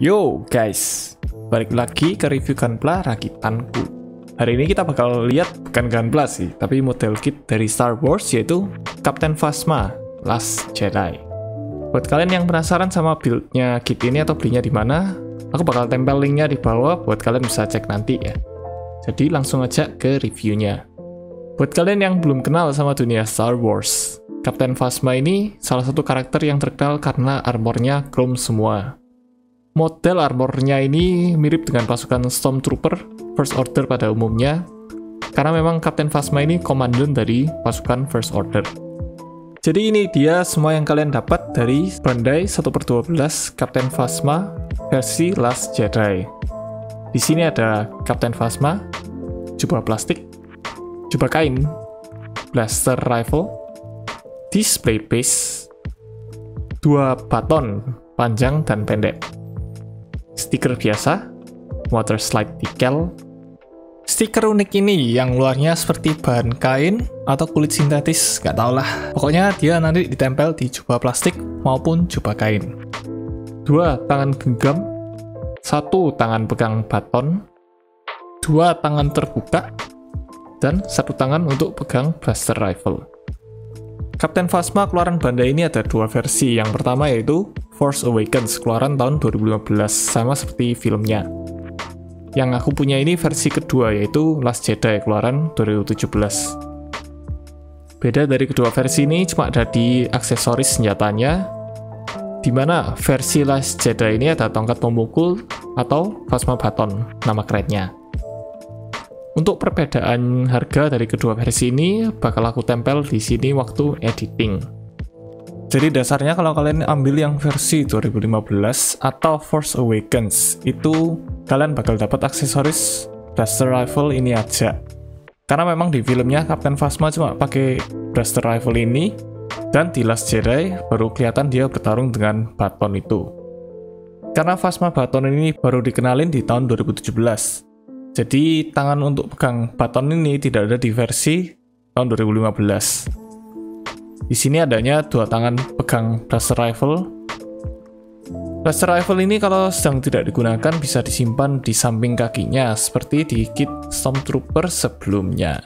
Yo guys, balik lagi ke review Gunpla rakitanku. Hari ini kita bakal lihat bukan Gunpla sih, tapi model kit dari Star Wars, yaitu Captain Phasma Last Jedi. Buat kalian yang penasaran sama build-nya kit ini atau belinya di mana, aku bakal tempel linknya di bawah buat kalian bisa cek nanti ya. Jadi langsung aja ke reviewnya. Buat kalian yang belum kenal sama dunia Star Wars, Captain Phasma ini salah satu karakter yang terkenal karena armornya chrome semua. Model armornya ini mirip dengan pasukan Stormtrooper First Order pada umumnya, karena memang Captain Phasma ini komandan dari pasukan First Order. Jadi ini dia semua yang kalian dapat dari Bandai 1/12 Captain Phasma versi Last Jedi. Di sini ada Captain Phasma, jubah plastik, jubah kain, blaster rifle, display base, 2 baton panjang dan pendek, stiker biasa, water slide decal. Stiker unik ini yang luarnya seperti bahan kain atau kulit sintetis, gak tau lah. Pokoknya dia nanti ditempel di jubah plastik maupun jubah kain. 2 tangan genggam, 1 tangan pegang baton, 2 tangan terbuka, dan 1 tangan untuk pegang blaster rifle. Captain Phasma keluaran Bandai ini ada 2 versi. Yang pertama yaitu Force Awakens, keluaran tahun 2015, sama seperti filmnya. Yang aku punya ini versi kedua, yaitu Last Jedi, keluaran 2017. Beda dari kedua versi ini cuma ada di aksesoris senjatanya, dimana versi Last Jedi ini ada tongkat memukul atau Phasma Baton, nama kerennya. Untuk perbedaan harga dari kedua versi ini bakal aku tempel di sini waktu editing. Jadi dasarnya kalau kalian ambil yang versi 2015 atau Force Awakens, itu kalian bakal dapat aksesoris blaster rifle ini aja. Karena memang di filmnya Captain Phasma cuma pakai blaster rifle ini, dan di Last Jedi baru kelihatan dia bertarung dengan baton itu. Karena Phasma Baton ini baru dikenalin di tahun 2017. Jadi tangan untuk pegang baton ini tidak ada di versi tahun 2015. Di sini adanya 2 tangan pegang blaster rifle. Blaster rifle ini kalau sedang tidak digunakan bisa disimpan di samping kakinya seperti di kit Stormtrooper sebelumnya.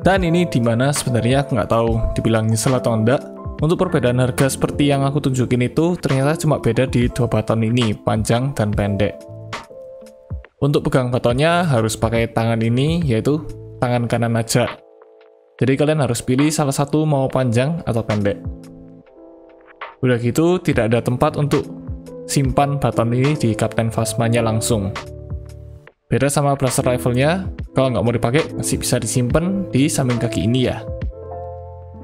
Dan ini dimana sebenarnya aku nggak tahu dibilang nyesel atau enggak. Untuk perbedaan harga seperti yang aku tunjukin itu ternyata cuma beda di 2 baton ini, panjang dan pendek. Untuk pegang batonnya harus pakai tangan ini, yaitu tangan kanan aja. Jadi kalian harus pilih salah satu mau panjang atau pendek. Udah gitu tidak ada tempat untuk simpan baton ini di Captain Phasma-nya langsung. Beda sama blaster rifle-nya, kalau nggak mau dipakai masih bisa disimpan di samping kaki ini ya.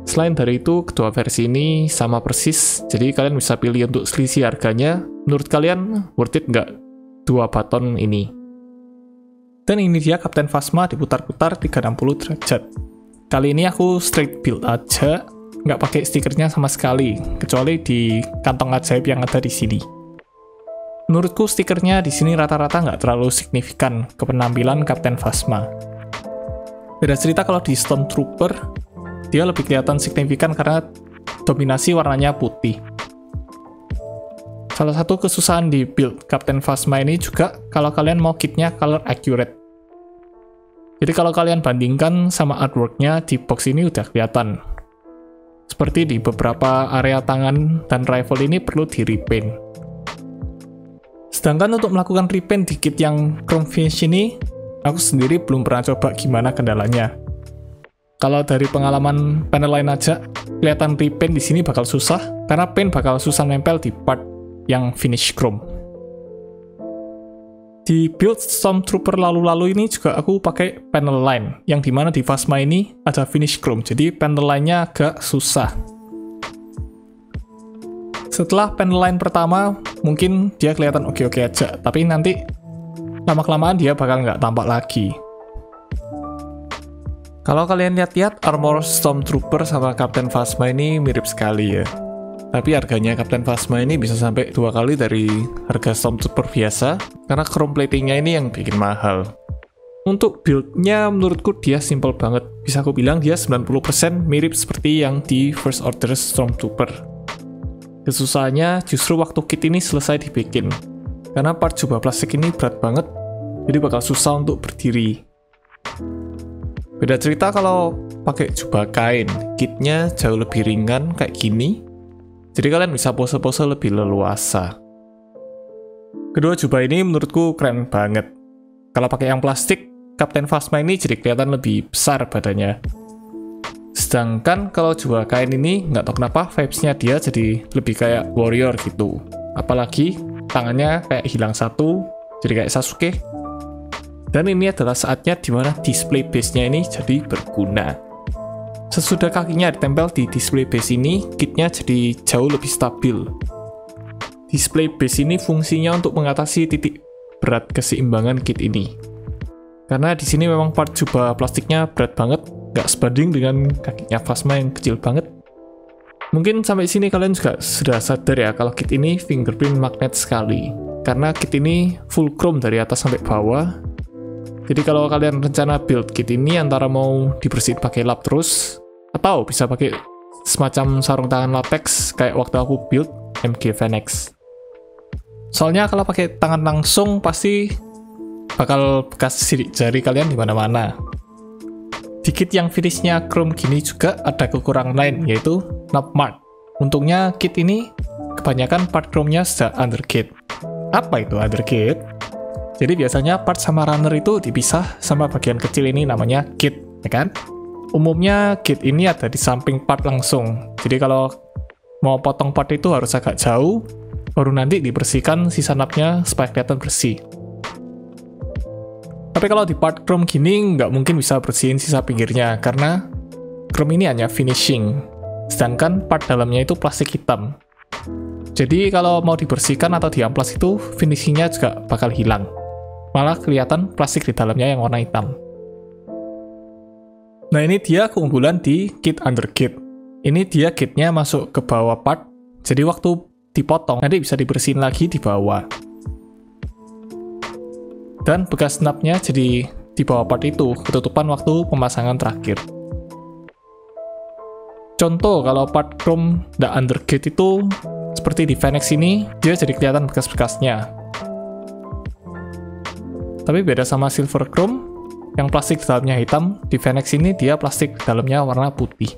Selain dari itu, kedua versi ini sama persis, jadi kalian bisa pilih untuk selisih harganya. Menurut kalian worth it nggak 2 baton ini? Dan ini dia Captain Phasma diputar-putar 360 derajat. Kali ini aku straight build aja, nggak pakai stikernya sama sekali, kecuali di kantong ajaib yang ada di sini. Menurutku stikernya di sini rata-rata nggak terlalu signifikan ke penampilan Captain Phasma. Beda cerita kalau di Stormtrooper, dia lebih kelihatan signifikan karena dominasi warnanya putih. Salah satu kesusahan di build Captain Phasma ini juga kalau kalian mau kitnya color accurate. Jadi kalau kalian bandingkan sama artworknya di box ini udah kelihatan. Seperti di beberapa area tangan dan rifle ini perlu di repaint. Sedangkan untuk melakukan repaint di kit yang chrome finish ini, aku sendiri belum pernah coba gimana kendalanya. Kalau dari pengalaman panel lain aja, kelihatan repaint di sini bakal susah, karena paint bakal susah nempel di part yang finish chrome. Di build Stormtrooper lalu-lalu ini juga aku pakai panel line, yang dimana di Phasma ini ada finish chrome, jadi panel line-nya agak susah. Setelah panel line pertama, mungkin dia kelihatan oke-oke aja, tapi nanti lama-kelamaan dia bakal nggak tampak lagi. Kalau kalian lihat-lihat, armor Stormtrooper sama Captain Phasma ini mirip sekali ya. Tapi harganya Captain Phasma ini bisa sampai 2 kali dari harga Stormtrooper biasa, karena chrome platingnya ini yang bikin mahal. Untuk build-nya menurutku dia simple banget. Bisa aku bilang dia 90% mirip seperti yang di First Order Stormtrooper. Kesusahannya justru waktu kit ini selesai dibikin. karena part jubah plastik ini berat banget, jadi bakal susah untuk berdiri. Beda cerita kalau pakai jubah kain, kitnya jauh lebih ringan kayak gini, jadi kalian bisa pose-pose lebih leluasa. Kedua jubah ini menurutku keren banget. Kalau pakai yang plastik, Captain Phasma ini jadi kelihatan lebih besar badannya. Sedangkan kalau jubah kain ini, nggak tahu kenapa vibes-nya dia jadi lebih kayak warrior gitu. Apalagi tangannya kayak hilang satu, jadi kayak Sasuke. Dan ini adalah saatnya dimana display base-nya ini jadi berguna. Sesudah kakinya ditempel di display base ini, kitnya jadi jauh lebih stabil. Display base ini fungsinya untuk mengatasi titik berat keseimbangan kit ini. Karena di sini memang part jubah plastiknya berat banget, nggak sebanding dengan kakinya Phasma yang kecil banget. Mungkin sampai sini kalian juga sudah sadar ya kalau kit ini fingerprint magnet sekali. Karena kit ini full chrome dari atas sampai bawah. Jadi kalau kalian rencana build kit ini antara mau dibersihin pakai lap terus, atau bisa pakai semacam sarung tangan latex kayak waktu aku build MG Phoenix. Soalnya kalau pakai tangan langsung pasti bakal bekas sidik jari kalian di mana-mana. Di kit yang finishnya chrome gini juga ada kekurangan lain, yaitu knob mark. Untungnya kit ini kebanyakan part chrome-nya sudah undergate. Apa itu undergate? Jadi biasanya part sama runner itu dipisah sama bagian kecil ini namanya kit, ya kan? Umumnya kit ini ada di samping part langsung. Jadi kalau mau potong part itu harus agak jauh, baru nanti dibersihkan sisa napnya supaya kelihatan bersih. Tapi kalau di part chrome gini nggak mungkin bisa bersihin sisa pinggirnya, karena chrome ini hanya finishing, sedangkan part dalamnya itu plastik hitam. Jadi kalau mau dibersihkan atau diamplas itu finishingnya juga bakal hilang. Malah kelihatan plastik di dalamnya yang warna hitam. Nah ini dia keunggulan di kit undergate. Ini dia kitnya masuk ke bawah part, jadi waktu dipotong nanti bisa dibersihin lagi di bawah. Dan bekas snapnya jadi di bawah part itu, ketutupan waktu pemasangan terakhir. Contoh kalau part chrome nggak undergate itu, seperti di Phoenix ini, dia jadi kelihatan bekas-bekasnya. Tapi beda sama silver chrome, yang plastik di dalamnya hitam, di Phoenix ini dia plastik di dalamnya warna putih.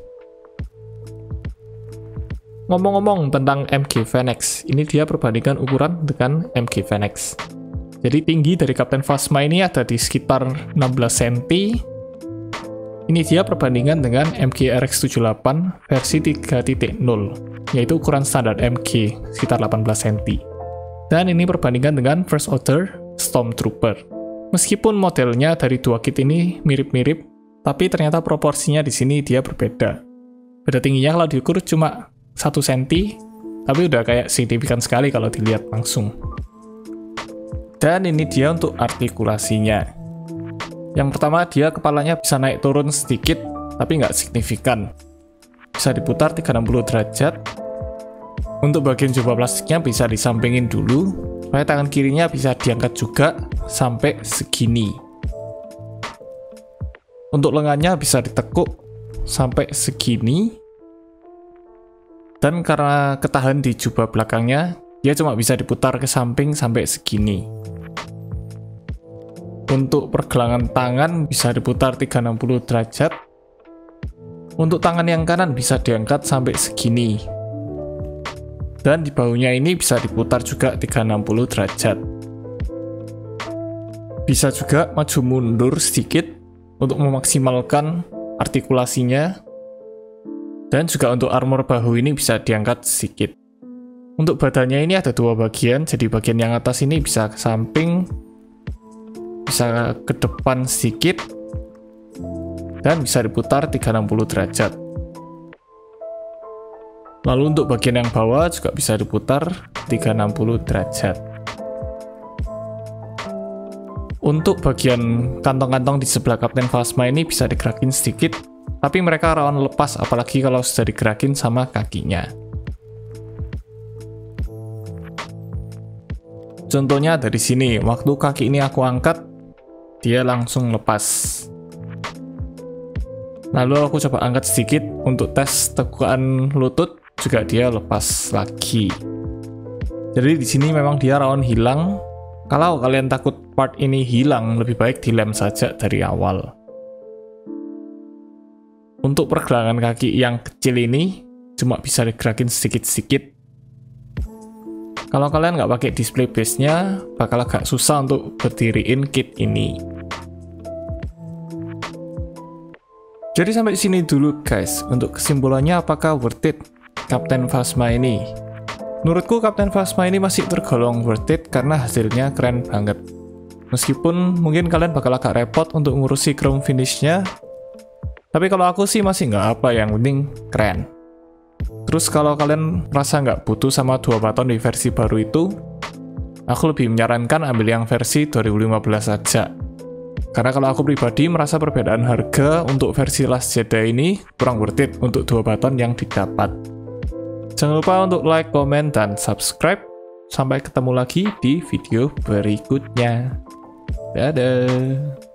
Ngomong-ngomong tentang MG Phoenix, ini dia perbandingan ukuran dengan MG Phoenix. Jadi tinggi dari Captain Phasma ini ada di sekitar 16 cm. Ini dia perbandingan dengan MG RX78 versi 3.0, yaitu ukuran standar MG, sekitar 18 cm. Dan ini perbandingan dengan First Order Stormtrooper. Meskipun modelnya dari dua kit ini mirip-mirip, tapi ternyata proporsinya di sini dia berbeda. Beda tingginya kalau diukur cuma 1 cm, tapi udah kayak signifikan sekali kalau dilihat langsung. Dan ini dia untuk artikulasinya. Yang pertama, dia kepalanya bisa naik turun sedikit, tapi nggak signifikan. Bisa diputar 360 derajat. Untuk bagian jubah plastiknya bisa disampingin dulu, supaya tangan kirinya bisa diangkat juga sampai segini. Untuk lengannya bisa ditekuk sampai segini. Dan karena ketahan di jubah belakangnya, dia cuma bisa diputar ke samping sampai segini. Untuk pergelangan tangan bisa diputar 360 derajat. Untuk tangan yang kanan bisa diangkat sampai segini. Dan di bahunya ini bisa diputar juga 360 derajat. Bisa juga maju mundur sedikit untuk memaksimalkan artikulasinya. Dan juga untuk armor bahu ini bisa diangkat sedikit. Untuk badannya ini ada dua bagian, jadi bagian yang atas ini bisa ke samping, bisa ke depan sedikit, dan bisa diputar 360 derajat. Lalu untuk bagian yang bawah juga bisa diputar 360 derajat. Untuk bagian kantong-kantong di sebelah Captain Phasma ini bisa digerakin sedikit, tapi mereka rawan lepas apalagi kalau sudah digerakin sama kakinya. Contohnya dari sini, waktu kaki ini aku angkat, dia langsung lepas. Lalu aku coba angkat sedikit untuk tes tekukan lutut, juga dia lepas lagi. Jadi di sini memang dia rawan hilang Kalau kalian takut part ini hilang, lebih baik dilem saja dari awal. Untuk pergelangan kaki yang kecil ini, cuma bisa digerakin sedikit-sedikit. Kalau kalian nggak pakai display base-nya, bakal agak susah untuk berdiriin kit ini. Jadi sampai sini dulu guys, untuk kesimpulannya apakah worth it Captain Phasma ini? Menurutku Captain Phasma ini masih tergolong worth it karena hasilnya keren banget. Meskipun mungkin kalian bakal agak repot untuk ngurusi chrome finish-nya, tapi kalau aku sih masih nggak apa, yang penting keren. Terus kalau kalian merasa nggak butuh sama 2 baton di versi baru itu, aku lebih menyarankan ambil yang versi 2015 saja. Karena kalau aku pribadi merasa perbedaan harga untuk versi Last Jedi ini kurang worth it untuk 2 baton yang didapat. Jangan lupa untuk like, komen, dan subscribe. Sampai ketemu lagi di video berikutnya. Dadah!